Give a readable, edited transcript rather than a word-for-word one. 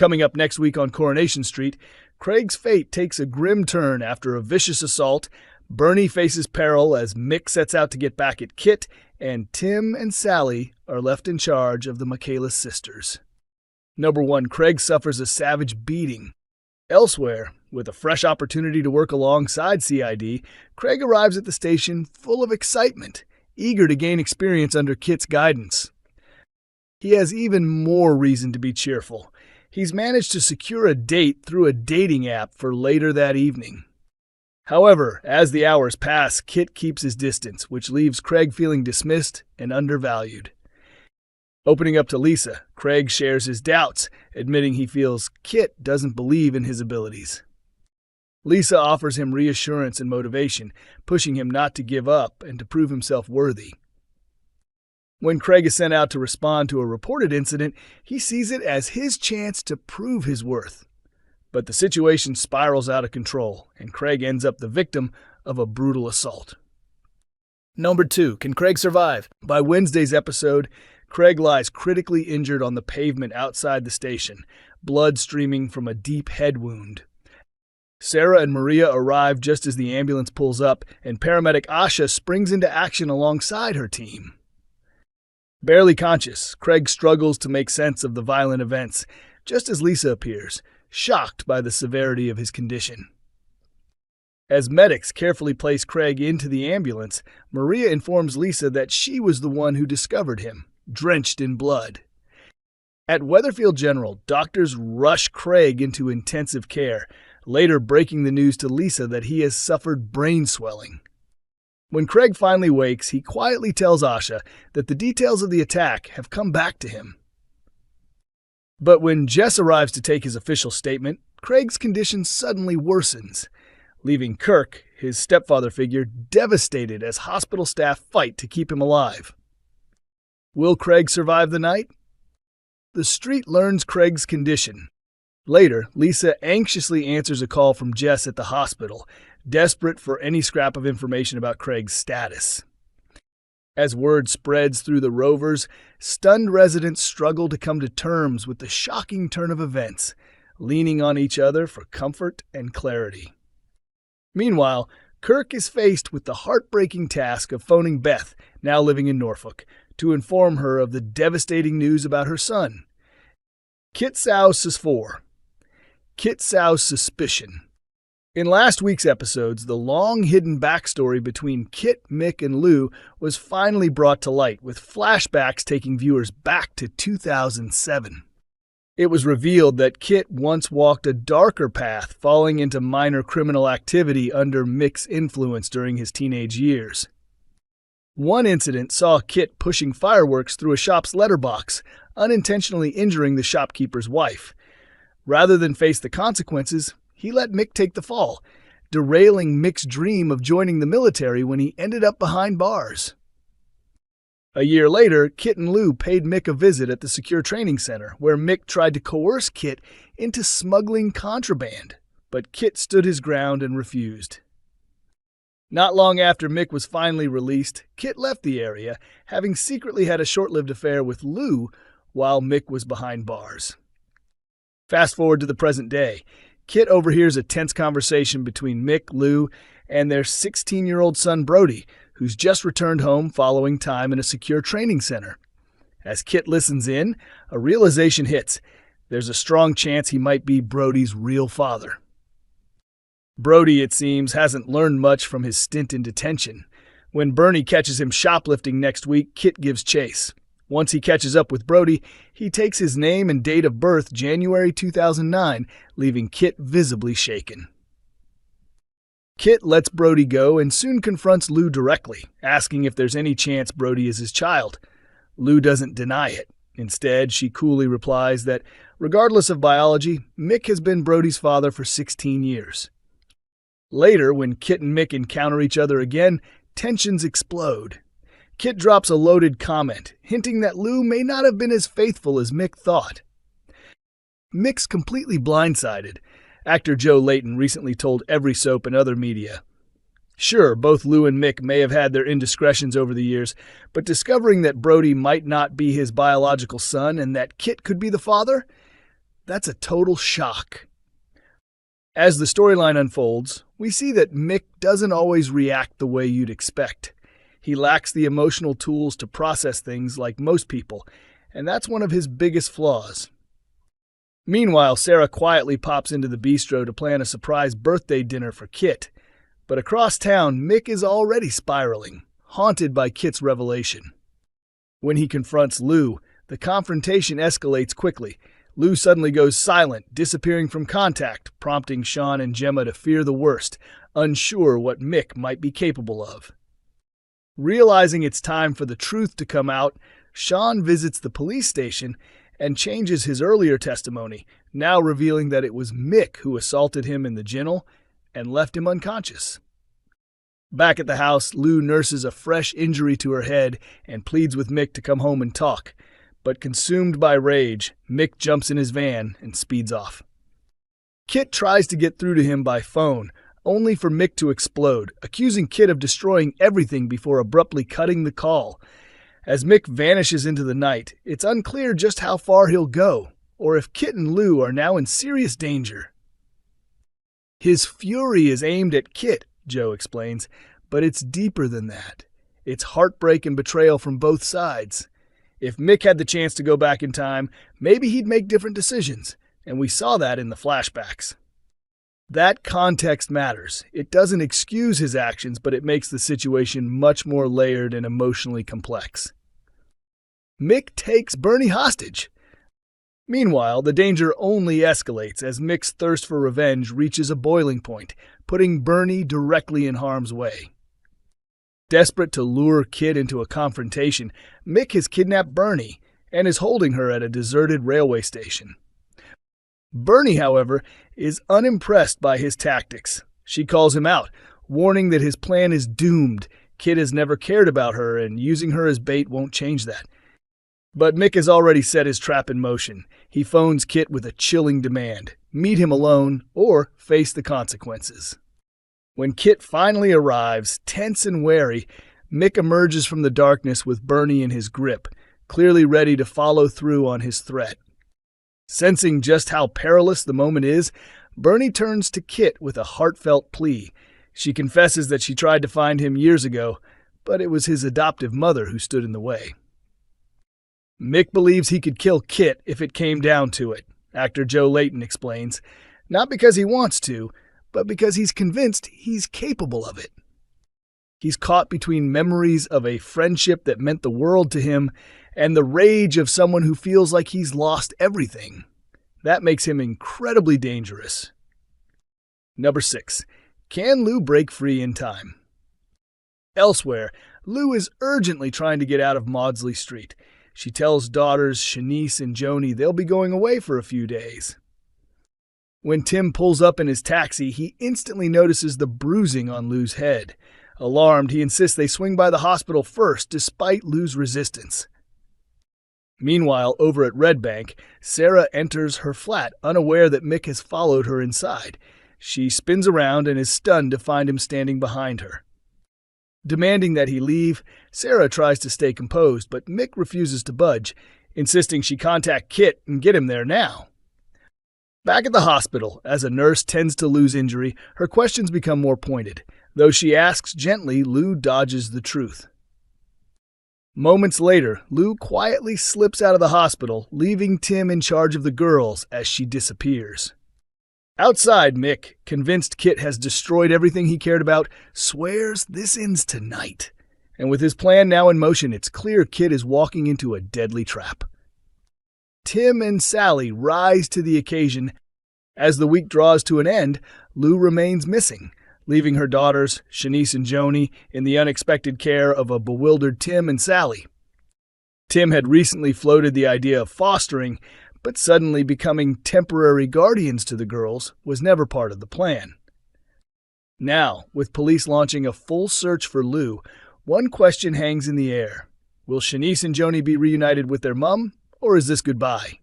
Coming up next week on Coronation Street, Craig's fate takes a grim turn after a vicious assault, Bernie faces peril as Mick sets out to get back at Kit, and Tim and Sally are left in charge of the Michaelis sisters. Number 1, Craig suffers a savage beating. Elsewhere, with a fresh opportunity to work alongside CID, Craig arrives at the station full of excitement, eager to gain experience under Kit's guidance. He has even more reason to be cheerful. He's managed to secure a date through a dating app for later that evening. However, as the hours pass, Kit keeps his distance, which leaves Craig feeling dismissed and undervalued. Opening up to Lisa, Craig shares his doubts, admitting he feels Kit doesn't believe in his abilities. Lisa offers him reassurance and motivation, pushing him not to give up and to prove himself worthy. When Craig is sent out to respond to a reported incident, he sees it as his chance to prove his worth. But the situation spirals out of control, and Craig ends up the victim of a brutal assault. Number 2, can Craig survive? By Wednesday's episode, Craig lies critically injured on the pavement outside the station, blood streaming from a deep head wound. Sarah and Maria arrive just as the ambulance pulls up, and paramedic Asha springs into action alongside her team. Barely conscious, Craig struggles to make sense of the violent events, just as Lisa appears, shocked by the severity of his condition. As medics carefully place Craig into the ambulance, Maria informs Lisa that she was the one who discovered him, drenched in blood. At Weatherfield General, doctors rush Craig into intensive care, later breaking the news to Lisa that he has suffered brain swelling. When Craig finally wakes, he quietly tells Asha that the details of the attack have come back to him. But when Jess arrives to take his official statement, Craig's condition suddenly worsens, leaving Kirk, his stepfather figure, devastated as hospital staff fight to keep him alive. Will Craig survive the night? The street learns Craig's condition. Later, Lisa anxiously answers a call from Jess at the hospital, desperate for any scrap of information about Craig's status. As word spreads through the Rovers, stunned residents struggle to come to terms with the shocking turn of events, leaning on each other for comfort and clarity. Meanwhile, Kirk is faced with the heartbreaking task of phoning Beth, now living in Norfolk, to inform her of the devastating news about her son. Kit Sauce's suspicion. In last week's episodes, the long-hidden backstory between Kit, Mick, and Lou was finally brought to light, with flashbacks taking viewers back to 2007. It was revealed that Kit once walked a darker path, falling into minor criminal activity under Mick's influence during his teenage years. One incident saw Kit pushing fireworks through a shop's letterbox, unintentionally injuring the shopkeeper's wife. Rather than face the consequences, he let Mick take the fall, derailing Mick's dream of joining the military when he ended up behind bars. A year later, Kit and Lou paid Mick a visit at the secure training center, where Mick tried to coerce Kit into smuggling contraband, but Kit stood his ground and refused. Not long after Mick was finally released, Kit left the area, having secretly had a short-lived affair with Lou while Mick was behind bars. Fast forward to the present day. Kit overhears a tense conversation between Mick, Lou, and their 16-year-old son Brody, who's just returned home following time in a secure training center. As Kit listens in, a realization hits. There's a strong chance he might be Brody's real father. Brody, it seems, hasn't learned much from his stint in detention. When Bernie catches him shoplifting next week, Kit gives chase. Once he catches up with Brody, he takes his name and date of birth, January 2009, leaving Kit visibly shaken. Kit lets Brody go and soon confronts Lou directly, asking if there's any chance Brody is his child. Lou doesn't deny it. Instead, she coolly replies that, regardless of biology, Mick has been Brody's father for 16 years. Later, when Kit and Mick encounter each other again, tensions explode. Kit drops a loaded comment, hinting that Lou may not have been as faithful as Mick thought. Mick's completely blindsided. Actor Joe Layton recently told Every Soap and other media, "Sure, both Lou and Mick may have had their indiscretions over the years, but discovering that Brody might not be his biological son and that Kit could be the father? that's a total shock. As the storyline unfolds, we see that Mick doesn't always react the way you'd expect. He lacks the emotional tools to process things like most people, and that's one of his biggest flaws. Meanwhile, Sarah quietly pops into the bistro to plan a surprise birthday dinner for Kit. But across town, Mick is already spiraling, haunted by Kit's revelation. When he confronts Lou, the confrontation escalates quickly. Lou suddenly goes silent, disappearing from contact, prompting Sean and Gemma to fear the worst, unsure what Mick might be capable of. Realizing it's time for the truth to come out, Sean visits the police station and changes his earlier testimony, now revealing that it was Mick who assaulted him in the ginnel and left him unconscious. Back at the house, Lou nurses a fresh injury to her head and pleads with Mick to come home and talk. But consumed by rage, Mick jumps in his van and speeds off. Kit tries to get through to him by phone, only for Mick to explode, accusing Kit of destroying everything before abruptly cutting the call. As Mick vanishes into the night, it's unclear just how far he'll go, or if Kit and Lou are now in serious danger. His fury is aimed at Kit, Joe explains, but it's deeper than that. It's heartbreak and betrayal from both sides. If Mick had the chance to go back in time, maybe he'd make different decisions, and we saw that in the flashbacks. That context matters. It doesn't excuse his actions, but it makes the situation much more layered and emotionally complex. Mick takes Bernie hostage. Meanwhile, the danger only escalates as Mick's thirst for revenge reaches a boiling point, putting Bernie directly in harm's way. Desperate to lure Kit into a confrontation, Mick has kidnapped Bernie and is holding her at a deserted railway station. Bernie, however, is unimpressed by his tactics. She calls him out, warning that his plan is doomed. Kit has never cared about her, and using her as bait won't change that. But Mick has already set his trap in motion. He phones Kit with a chilling demand: meet him alone or face the consequences. When Kit finally arrives, tense and wary, Mick emerges from the darkness with Bernie in his grip, clearly ready to follow through on his threat. Sensing just how perilous the moment is, Bernie turns to Kit with a heartfelt plea. She confesses that she tried to find him years ago, but it was his adoptive mother who stood in the way. Mick believes he could kill Kit if it came down to it, actor Joe Layton explains, not because he wants to, but because he's convinced he's capable of it. He's caught between memories of a friendship that meant the world to him and the rage of someone who feels like he's lost everything. That makes him incredibly dangerous. Number 6. Can Lou break free in time? Elsewhere, Lou is urgently trying to get out of Maudsley Street. She tells daughters Shanice and Joni they'll be going away for a few days. When Tim pulls up in his taxi, he instantly notices the bruising on Lou's head. Alarmed, he insists they swing by the hospital first, despite Lou's resistance. Meanwhile, over at Red Bank, Sarah enters her flat, unaware that Mick has followed her inside. She spins around and is stunned to find him standing behind her. Demanding that he leave, Sarah tries to stay composed, but Mick refuses to budge, insisting she contact Kit and get him there now. Back at the hospital, as a nurse tends to Lou's injury, her questions become more pointed. Though she asks gently, Lou dodges the truth. Moments later, Lou quietly slips out of the hospital, leaving Tim in charge of the girls as she disappears. Outside, Mick, convinced Kit has destroyed everything he cared about, swears this ends tonight. And with his plan now in motion, it's clear Kit is walking into a deadly trap. Tim and Sally rise to the occasion. As the week draws to an end, Lou remains missing, leaving her daughters, Shanice and Joni, in the unexpected care of a bewildered Tim and Sally. Tim had recently floated the idea of fostering, but suddenly becoming temporary guardians to the girls was never part of the plan. Now, with police launching a full search for Lou, one question hangs in the air. Will Shanice and Joni be reunited with their mum, or is this goodbye?